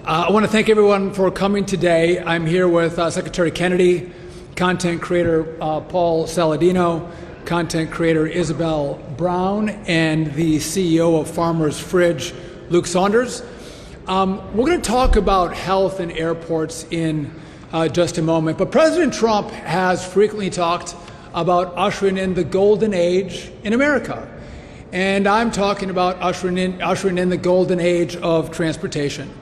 I want to thank everyone for coming today. I'm here with Secretary Kennedy, content creator Paul Saladino, content creator Isabel Brown, and the CEO of Farmer's Fridge, Luke Saunders. We're going to talk about health and airports in just a moment, but President Trump has frequently talked about ushering in the golden age in America. And I'm talking about ushering in the golden age of transportation.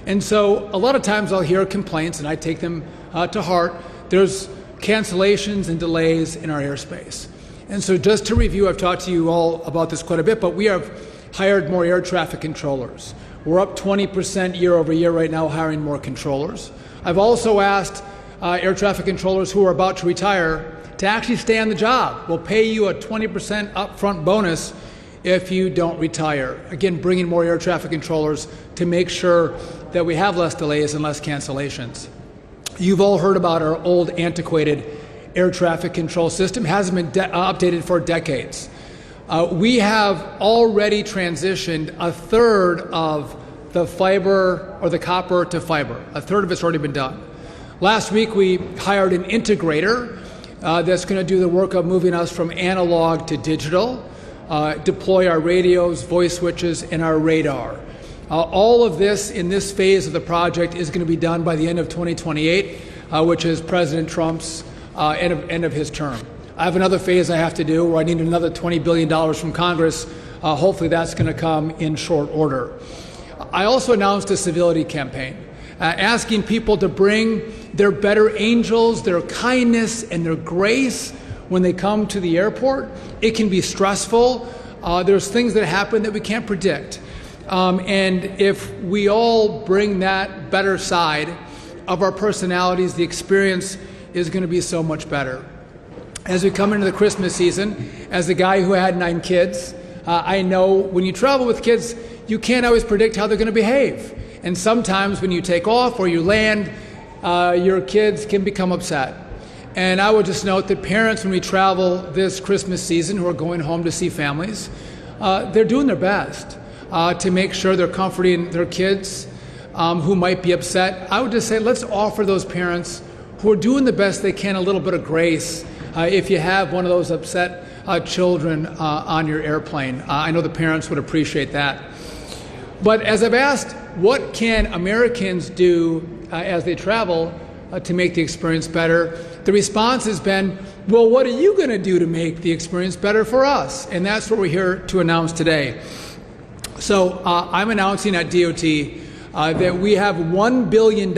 And so a lot of times I'll hear complaints, and I take them to heart. There's cancellations and delays in our airspace. And so just to review, I've talked to you all about this quite a bit, but we have hired more air traffic controllers. We're up 20% year over year right now, hiring more controllers. I've also asked air traffic controllers who are about to retire to actually stay on the job. We'll pay you a 20% upfront bonus if you don't retire. Again, bringing more air traffic controllers to make sure that we have less delays and less cancellations. You've all heard about our old antiquated air traffic control system. It hasn't been updated for decades. We have already transitioned a third of the fiber or the copper to fiber. A third of it's already been done. Last week we hired an integrator that's going to do the work of moving us from analog to digital, deploy our radios, voice switches, and our radar. All of this in this phase of the project is going to be done by the end of 2028, which is President Trump's end of his term. I have another phase I have to do where I need another $20 billion from Congress. Hopefully that's going to come in short order. I also announced a civility campaign, asking people to bring their better angels, their kindness, and their grace when they come to the airport. It can be stressful. There's things that happen that we can't predict. And if we all bring that better side of our personalities, the experience is going to be so much better. As we come into the Christmas season, as a guy who had 9 kids, I know when you travel with kids, you can't always predict how they're going to behave. And sometimes when you take off or you land, your kids can become upset. And I would just note that parents, when we travel this Christmas season, who are going home to see families, they're doing their best to make sure they're comforting their kids who might be upset. I would just say, let's offer those parents who are doing the best they can a little bit of grace if you have one of those upset children on your airplane. I know the parents would appreciate that. But as I've asked, what can Americans do as they travel to make the experience better? The response has been, well, what are you going to do to make the experience better for us? And that's what we're here to announce today. So I'm announcing at DOT that we have $1 billion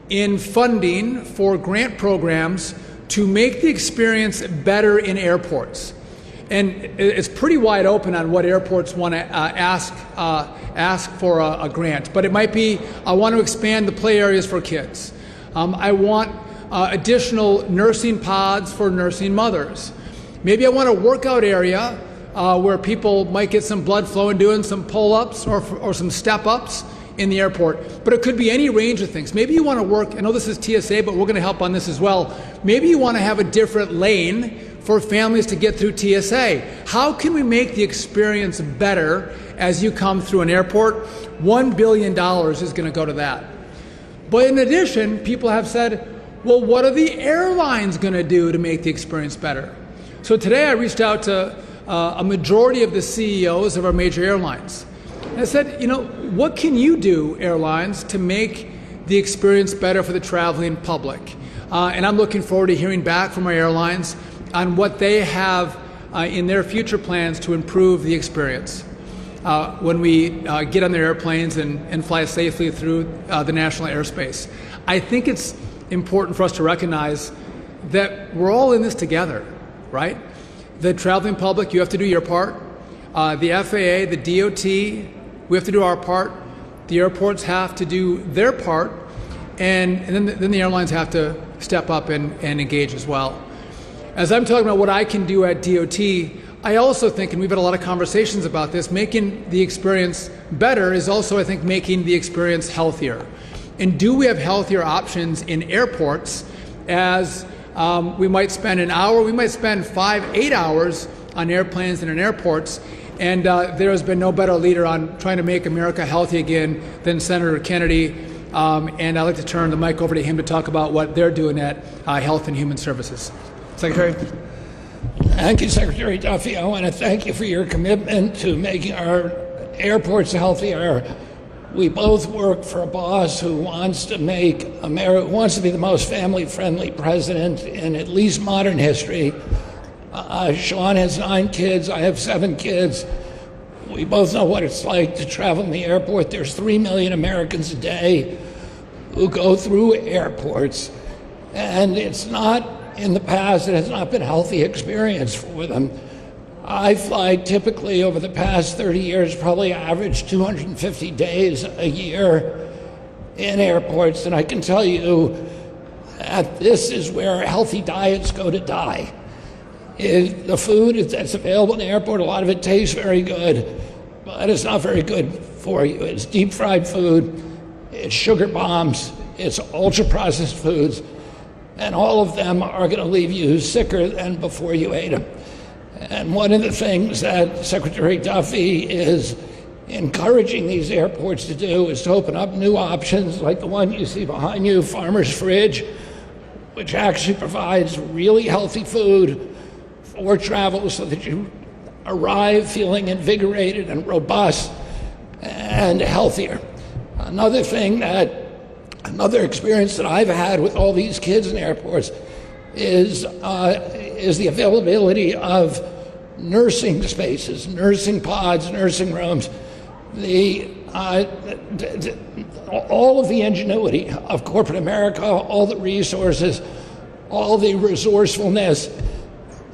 in funding for grant programs to make the experience better in airports. And it's pretty wide open on what airports want to ask for a grant. But it might be, I want to expand the play areas for kids. I want additional nursing pods for nursing mothers. Maybe I want a workout area where people might get some blood flow and doing some pull-ups or some step-ups in the airport. But it could be any range of things. Maybe you want to work, I know this is TSA, but we're going to help on this as well. Maybe you want to have a different lane for families to get through TSA. How can we make the experience better as you come through an airport? $1 billion is going to go to that. But in addition, people have said, well, what are the airlines going to do to make the experience better? So today I reached out to a majority of the CEOs of our major airlines. And I said, you know, what can you do, airlines, to make the experience better for the traveling public? And I'm looking forward to hearing back from our airlines on what they have in their future plans to improve the experience when we get on their airplanes and fly safely through the national airspace. I think it's important for us to recognize that we're all in this together, right? The traveling public, you have to do your part. The FAA, the DOT, we have to do our part. The airports have to do their part. And then the airlines have to step up and engage as well. As I'm talking about what I can do at DOT, I also think, and we've had a lot of conversations about this, making the experience better is also, I think, making the experience healthier. And do we have healthier options in airports as we might spend an hour, we might spend 5, 8 hours on airplanes and in airports, And there has been no better leader on trying to make America healthy again than Senator Kennedy. And I'd like to turn the mic over to him to talk about what they're doing at Health and Human Services. Secretary. Thank you, Secretary Duffy. I want to thank you for your commitment to making our airports healthier. We both work for a boss who wants to make America, wants to be the most family-friendly president in at least modern history. Sean has 9 kids. I have 7 kids. We both know what it's like to travel in the airport. There's 3 million Americans a day who go through airports, and it's not, in the past, it has not been a healthy experience for them. I fly typically over the past 30 years, probably average 250 days a year in airports, and I can tell you that this is where healthy diets go to die. The food that's available in the airport, a lot of it tastes very good, but it's not very good for you. It's deep fried food, it's sugar bombs, it's ultra processed foods, and all of them are going to leave you sicker than before you ate them. And one of the things that Secretary Duffy is encouraging these airports to do is to open up new options like the one you see behind you, Farmer's Fridge, which actually provides really healthy food for travel so that you arrive feeling invigorated and robust and healthier. Another experience that I've had with all these kids in airports is the availability of nursing spaces, nursing pods, nursing rooms. All of the ingenuity of corporate America, all the resources, all the resourcefulness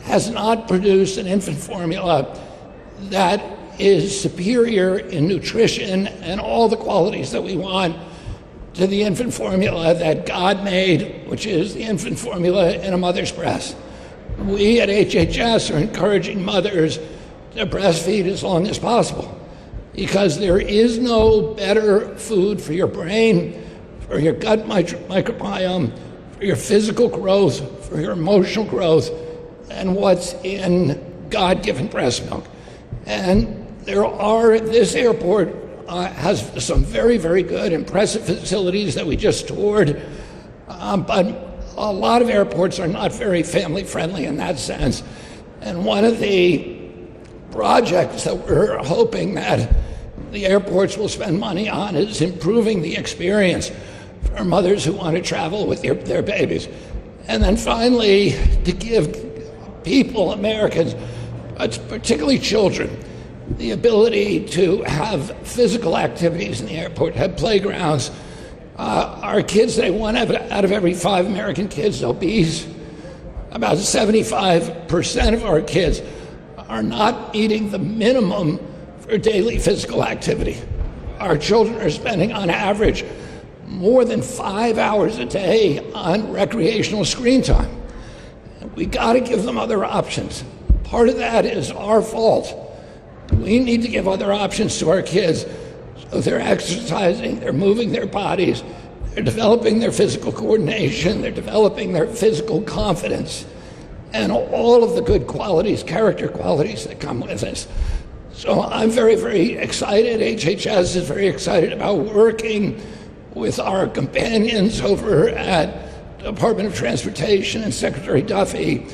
has not produced an infant formula that is superior in nutrition and all the qualities that we want to the infant formula that God made, which is the infant formula in a mother's breast. We at HHS are encouraging mothers to breastfeed as long as possible because there is no better food for your brain, for your gut microbiome, for your physical growth, for your emotional growth, than what's in God-given breast milk. And this airport has some very, very good, impressive facilities that we just toured, but a lot of airports are not very family-friendly in that sense. And one of the projects that we're hoping that the airports will spend money on is improving the experience for mothers who want to travel with their babies. And then finally, to give people, Americans, particularly children, the ability to have physical activities in the airport, have playgrounds. Our kids, one out of every 5 American kids obese. About 75% of our kids are not meeting the minimum for daily physical activity. Our children are spending, on average, more than 5 hours a day on recreational screen time. We got to give them other options. Part of that is our fault. We need to give other options to our kids so they're exercising, they're moving their bodies, they're developing their physical coordination, they're developing their physical confidence, and all of the good qualities, character qualities that come with this. So I'm very, very excited. HHS is very excited about working with our companions over at the Department of Transportation and Secretary Duffy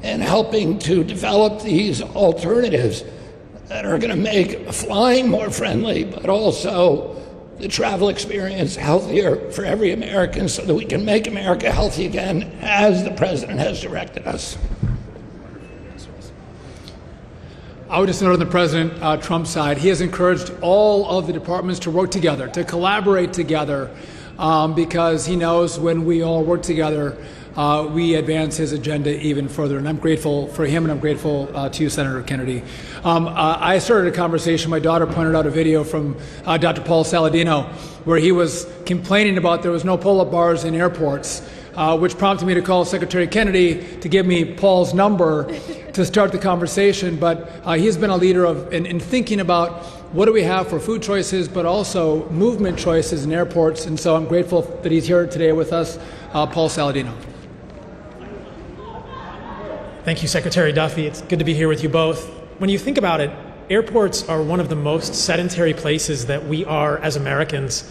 and helping to develop these alternatives that are going to make flying more friendly, but also the travel experience healthier for every American so that we can make America healthy again as the President has directed us. I would just note on the President Trump side, he has encouraged all of the departments to work together, to collaborate together, because he knows when we all work together, we advance his agenda even further. And I'm grateful for him, and I'm grateful to you, Senator Kennedy. I started a conversation. My daughter pointed out a video from Dr. Paul Saladino where he was complaining about there was no pull-up bars in airports, which prompted me to call Secretary Kennedy to give me Paul's number to start the conversation. But he's been a leader in thinking about what do we have for food choices, but also movement choices in airports. And so I'm grateful that he's here today with us, Paul Saladino. Thank you, Secretary Duffy. It's good to be here with you both. When you think about it, airports are one of the most sedentary places that we are as Americans.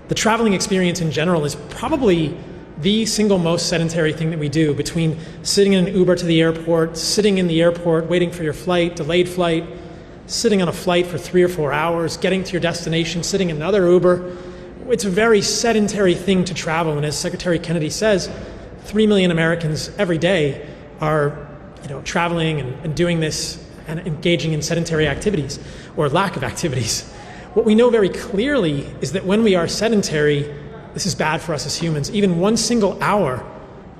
The traveling experience in general is probably the single most sedentary thing that we do, between sitting in an Uber to the airport, sitting in the airport, waiting for your flight, delayed flight, sitting on a flight for 3 or 4 hours, getting to your destination, sitting in another Uber. It's a very sedentary thing to travel, and as Secretary Kennedy says, 3 million Americans every day are traveling and doing this and engaging in sedentary activities or lack of activities. What we know very clearly is that when we are sedentary, this is bad for us as humans. Even 1 single hour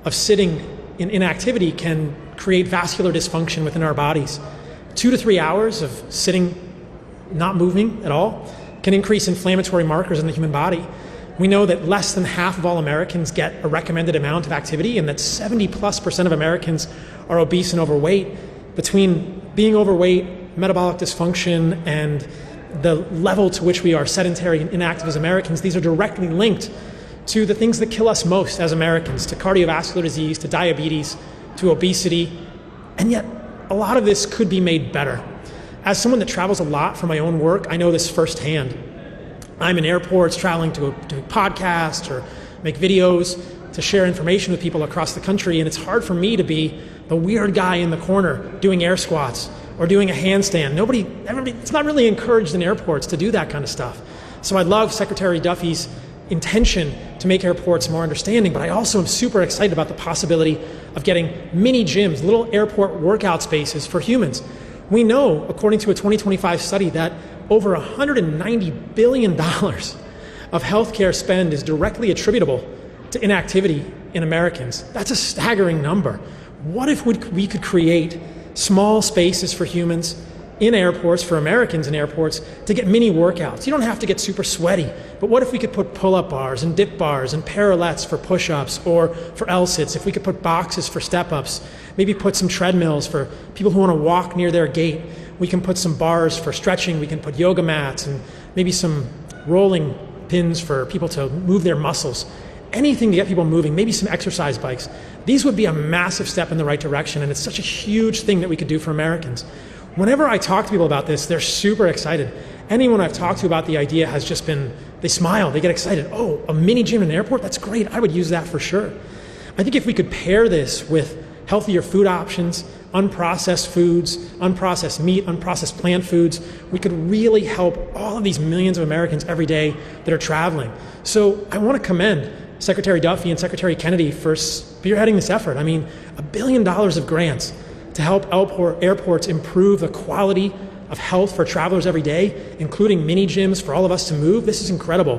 of sitting in inactivity can create vascular dysfunction within our bodies. 2 to 3 hours of sitting, not moving at all, can increase inflammatory markers in the human body. We know that less than half of all Americans get a recommended amount of activity, and that 70+% of Americans are obese and overweight. Between being overweight, metabolic dysfunction, and the level to which we are sedentary and inactive as Americans, these are directly linked to the things that kill us most as Americans, to cardiovascular disease, to diabetes, to obesity. And yet, a lot of this could be made better. As someone that travels a lot for my own work, I know this firsthand. I'm in airports traveling to podcasts or make videos to share information with people across the country, and it's hard for me to be the weird guy in the corner doing air squats or doing a handstand. It's not really encouraged in airports to do that kind of stuff. So I love Secretary Duffy's intention to make airports more understanding, but I also am super excited about the possibility of getting mini gyms, little airport workout spaces for humans. We know, according to a 2025 study, that over $190 billion of healthcare spend is directly attributable to inactivity in Americans. That's a staggering number. What if we could create small spaces for humans in airports, for Americans in airports, to get mini workouts? You don't have to get super sweaty, but what if we could put pull-up bars and dip bars and parallettes for push-ups or for L-sits? If we could put boxes for step-ups, maybe put some treadmills for people who want to walk near their gate. We can put some bars for stretching. We can put yoga mats and maybe some rolling pins for people to move their muscles. Anything to get people moving, maybe some exercise bikes. These would be a massive step in the right direction, and it's such a huge thing that we could do for Americans. Whenever I talk to people about this, they're super excited. Anyone I've talked to about the idea has just been, they smile, they get excited. Oh, a mini gym in an airport? That's great. I would use that for sure. I think if we could pair this with healthier food options, unprocessed foods, unprocessed meat, unprocessed plant foods, we could really help all of these millions of Americans every day that are traveling. So I want to commend Secretary Duffy and Secretary Kennedy for spearheading this effort. I mean, $1 billion of grants to help airports improve the quality of health for travelers every day, including mini gyms for all of us to move. This is incredible.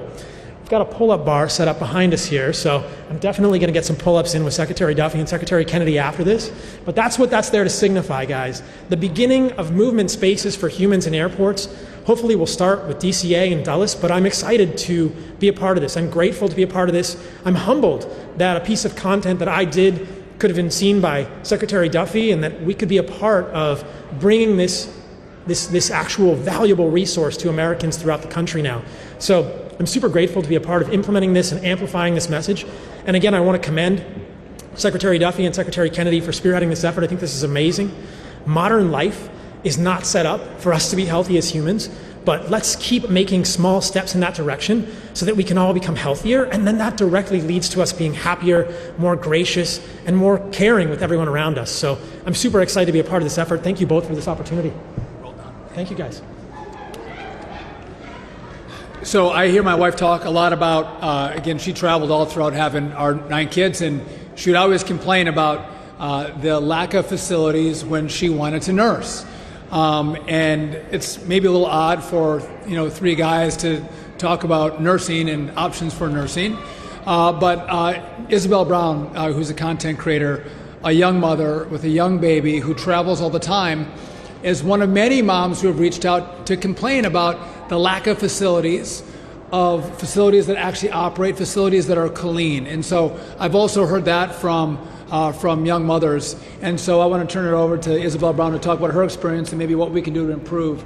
We've got a pull-up bar set up behind us here, so I'm definitely going to get some pull-ups in with Secretary Duffy and Secretary Kennedy after this. But that's what that's there to signify, guys. The beginning of movement spaces for humans in airports. Hopefully we'll start with DCA and Dulles, but I'm excited to be a part of this. I'm grateful to be a part of this. I'm humbled that a piece of content that I did could have been seen by Secretary Duffy, and that we could be a part of bringing this actual valuable resource to Americans throughout the country now. So I'm super grateful to be a part of implementing this and amplifying this message. And again, I want to commend Secretary Duffy and Secretary Kennedy for spearheading this effort. I think this is amazing. Modern life is not set up for us to be healthy as humans, but let's keep making small steps in that direction so that we can all become healthier, and then that directly leads to us being happier, more gracious, and more caring with everyone around us. So I'm super excited to be a part of this effort. Thank you both for this opportunity. Well done. Thank you, guys. So I hear my wife talk a lot about, again, she traveled all throughout having our 9 kids, and she would always complain about the lack of facilities when she wanted to nurse. And it's maybe a little odd for 3 guys to talk about nursing and options for nursing. But Isabel Brown, who's a content creator, a young mother with a young baby who travels all the time, is one of many moms who have reached out to complain about the lack of facilities that actually operate, facilities that are clean. And so I've also heard that from young mothers. And so I want to turn it over to Isabel Brown to talk about her experience and maybe what we can do to improve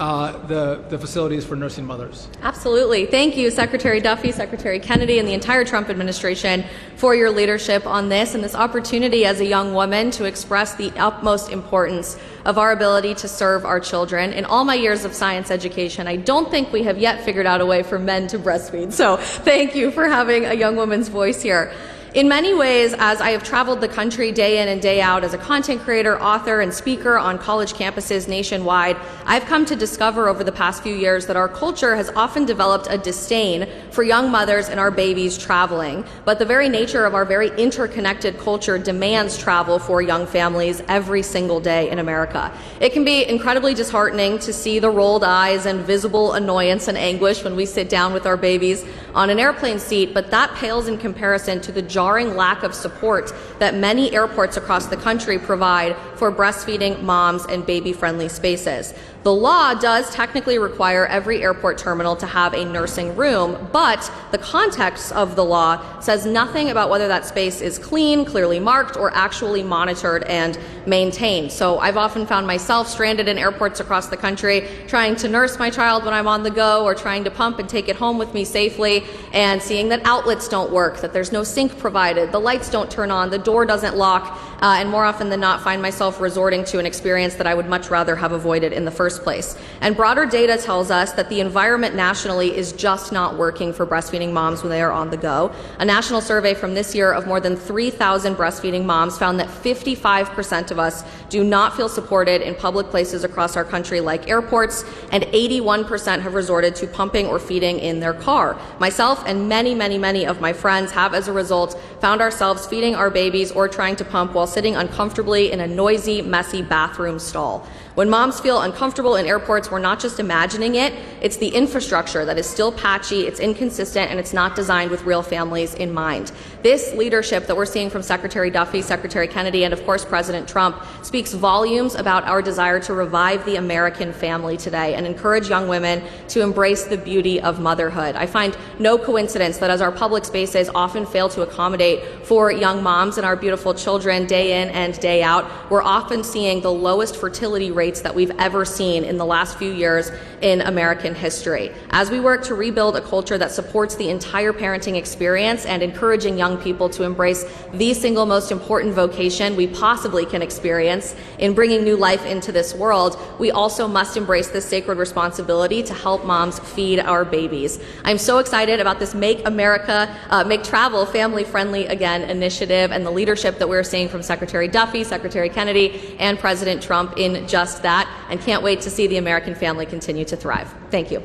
the facilities for nursing mothers. Absolutely. Thank you, Secretary Duffy, Secretary Kennedy, and the entire Trump administration for your leadership on this and this opportunity as a young woman to express the utmost importance of our ability to serve our children. In all my years of science education, I don't think we have yet figured out a way for men to breastfeed. So thank you for having a young woman's voice here. In many ways, as I have traveled the country day in and day out as a content creator, author, and speaker on college campuses nationwide, I've come to discover over the past few years that our culture has often developed a disdain for young mothers and our babies traveling. But the very nature of our very interconnected culture demands travel for young families every single day in America. It can be incredibly disheartening to see the rolled eyes and visible annoyance and anguish when we sit down with our babies on an airplane seat, but that pales in comparison to the jarring lack of support that many airports across the country provide for breastfeeding moms and baby-friendly spaces. The law does technically require every airport terminal to have a nursing room, but the context of the law says nothing about whether that space is clean, clearly marked, or actually monitored and maintained. So I've often found myself stranded in airports across the country trying to nurse my child when I'm on the go, or trying to pump and take it home with me safely, and seeing that outlets don't work, that there's no sink provided, the lights don't turn on, the door doesn't lock, and more often than not find myself resorting to an experience that I would much rather have avoided in the first place. And broader data tells us that the environment nationally is just not working for breastfeeding moms when they are on the go. A national survey from this year of more than 3,000 breastfeeding moms found that 55% of us do not feel supported in public places across our country like airports, and 81% have resorted to pumping or feeding in their car. Myself and many of my friends have, as a result, found ourselves feeding our babies or trying to pump while sitting uncomfortably in a noisy, messy bathroom stall. When moms feel uncomfortable in airports, we're not just imagining it, it's the infrastructure that is still patchy, it's inconsistent, and it's not designed with real families in mind. This leadership that we're seeing from Secretary Duffy, Secretary Kennedy, and of course President Trump speaks volumes about our desire to revive the American family today and encourage young women to embrace the beauty of motherhood. I find no coincidence that as our public spaces often fail to accommodate for young moms and our beautiful children day in and day out, we're often seeing the lowest fertility rates that we've ever seen in the last few years in American history. As we work to rebuild a culture that supports the entire parenting experience and encouraging young people to embrace the single most important vocation we possibly can experience in bringing new life into this world, we also must embrace this sacred responsibility to help moms feed our babies. I'm so excited about this Make Travel Family Friendly Again initiative and the leadership that we're seeing from Secretary Duffy, Secretary Kennedy, and President Trump in just that, and can't wait to see the American family continue to thrive. Thank you.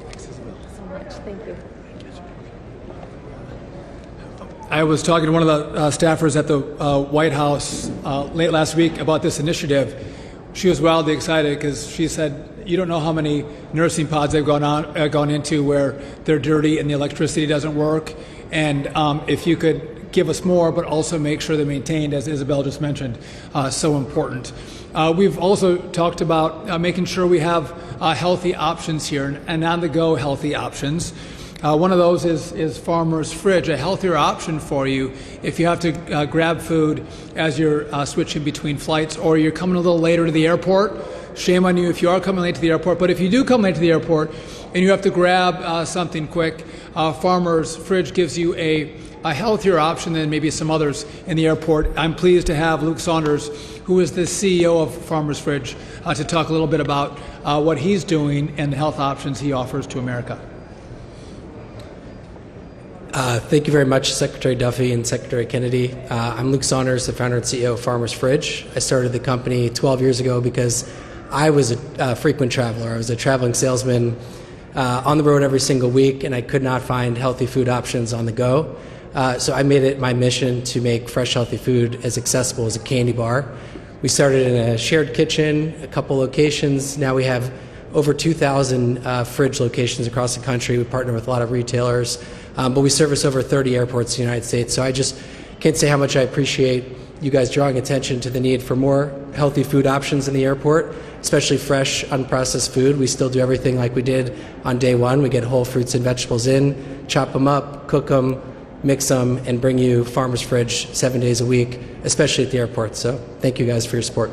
Thanks so much. Thank you. I was talking to one of the staffers at the White House late last week about this initiative. She was wildly excited because she said, you don't know how many nursing pods they've gone into where they're dirty and the electricity doesn't work. And if you could give us more, but also make sure they're maintained, as Isabel just mentioned, so important. We've also talked about making sure we have healthy options here and on-the-go healthy options. One of those is Farmer's Fridge, a healthier option for you if you have to grab food as you're switching between flights or you're coming a little later to the airport. Shame on you if you are coming late to the airport, but if you do come late to the airport and you have to grab something quick, Farmer's Fridge gives you a healthier option than maybe some others in the airport. I'm pleased to have Luke Saunders, who is the CEO of Farmer's Fridge, to talk a little bit about what he's doing and the health options he offers to America. Thank you very much, Secretary Duffy and Secretary Kennedy. I'm Luke Saunders, the founder and CEO of Farmer's Fridge. I started the company 12 years ago because I was a frequent traveler. I was a traveling salesman on the road every single week, and I could not find healthy food options on the go. So I made it my mission to make fresh, healthy food as accessible as a candy bar. We started in a shared kitchen, a couple locations. Now we have over 2,000 fridge locations across the country. We partner with a lot of retailers, but we service over 30 airports in the United States. So I just can't say how much I appreciate you guys drawing attention to the need for more healthy food options in the airport, especially fresh, unprocessed food. We still do everything like we did on day one. We get whole fruits and vegetables in, chop them up, cook them, mix them, and bring you Farmer's Fridge 7 days a week, especially at the airport. So thank you guys for your support.